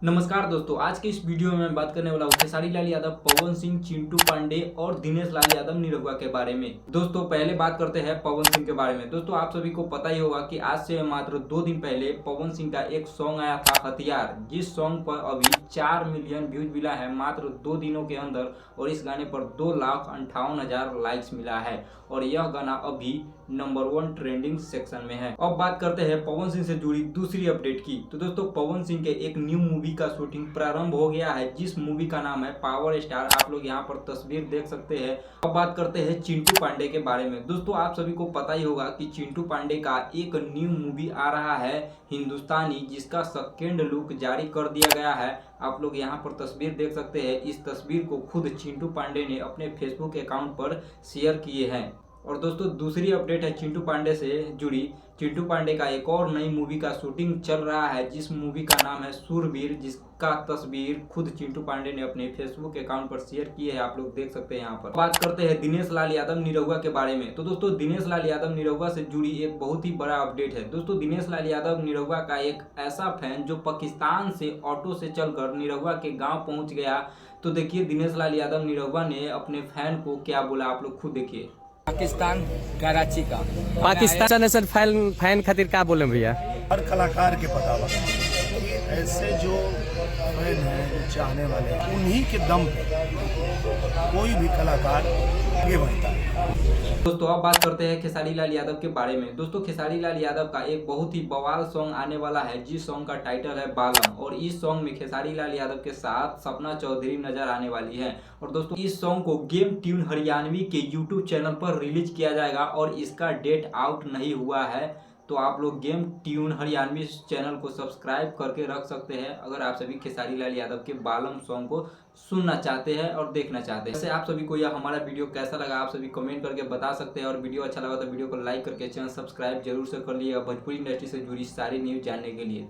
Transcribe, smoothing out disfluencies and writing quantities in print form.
नमस्कार दोस्तों, आज के इस वीडियो में मैं बात करने वाला हूँ खेसारी लाल यादव, पवन सिंह, चिंटू पांडे और दिनेश लाल यादव निरहुआ के बारे में। दोस्तों पहले बात करते हैं पवन सिंह के बारे में। दोस्तों आप सभी को पता ही होगा कि आज से मात्र 2 दिन पहले पवन सिंह का एक सॉन्ग आया था हथियार, जिस सॉन्ग पर अभी 4 मिलियन व्यूज मिला है मात्र 2 दिनों के अंदर, और इस गाने पर 2,58,000 लाइक्स मिला है और यह गाना अभी नंबर 1 ट्रेंडिंग सेक्शन में है। अब बात करते हैं पवन सिंह से जुड़ी दूसरी अपडेट की। तो दोस्तों पवन सिंह के एक न्यू मूवी का शूटिंग प्रारंभ हो गया है, जिस मूवी का नाम है पावर स्टार। आप लोग यहाँ पर तस्वीर देख सकते हैं। अब बात करते हैं चिंटू पांडे के बारे में। दोस्तों आप सभी को पता ही होगा कि चिंटू पांडे का एक न्यू मूवी आ रहा है हिंदुस्तानी, जिसका सेकेंड लुक जारी कर दिया गया है। आप लोग यहाँ पर तस्वीर देख सकते हैं। इस तस्वीर को खुद चिंटू पांडे ने अपने फेसबुक अकाउंट पर शेयर किए हैं। और दोस्तों दूसरी अपडेट है चिंटू पांडे से जुड़ी। चिंटू पांडे का एक और नई मूवी का शूटिंग चल रहा है, जिस मूवी का नाम है शूरवीर, जिसका तस्वीर खुद चिंटू पांडे ने अपने फेसबुक अकाउंट पर शेयर की है। आप लोग देख सकते हैं। यहाँ पर बात करते हैं दिनेश लाल यादव निरहुआ के बारे में। तो दोस्तों दिनेश लाल यादव निरहुआ से जुड़ी एक बहुत ही बड़ा अपडेट है। दोस्तों दिनेश लाल यादव निरहुआ का एक ऐसा फैन जो पाकिस्तान से ऑटो से चलकर निरहुआ के गाँव पहुँच गया। तो देखिए दिनेश लाल यादव निरहुआ ने अपने फैन को क्या बोला, आप लोग खुद देखिए। पाकिस्तान कराची का पाकिस्तान से फैन खातिर का बोले भैया? हर कलाकार के पता बा कि ऐसे जो फैन हैं, जो चाहने वाले हैं, उन्हीं के दम पे कोई भी कलाकार आगे बढ़ता है। दोस्तों अब बात करते हैं खेसारी लाल यादव के बारे में। दोस्तों खेसारी लाल यादव का एक बहुत ही बवाल सॉन्ग आने वाला है, जिस सॉन्ग का टाइटल है बालम, और इस सॉन्ग में खेसारी लाल यादव के साथ सपना चौधरी नजर आने वाली है। और दोस्तों इस सॉन्ग को गेम ट्यून हरियाणवी के यूट्यूब चैनल पर रिलीज किया जाएगा और इसका डेट आउट नहीं हुआ है। तो आप लोग गेम ट्यून हरियाणवी चैनल को सब्सक्राइब करके रख सकते हैं, अगर आप सभी खेसारी लाल यादव के बालम सॉन्ग को सुनना चाहते हैं और देखना चाहते हैं। वैसे आप सभी को यह हमारा वीडियो कैसा लगा आप सभी कमेंट करके बता सकते हैं, और वीडियो अच्छा लगा तो वीडियो को लाइक करके चैनल सब्सक्राइब जरूर से कर लीजिएगा भोजपुरी इंडस्ट्री से जुड़ी सारी न्यूज जानने के लिए।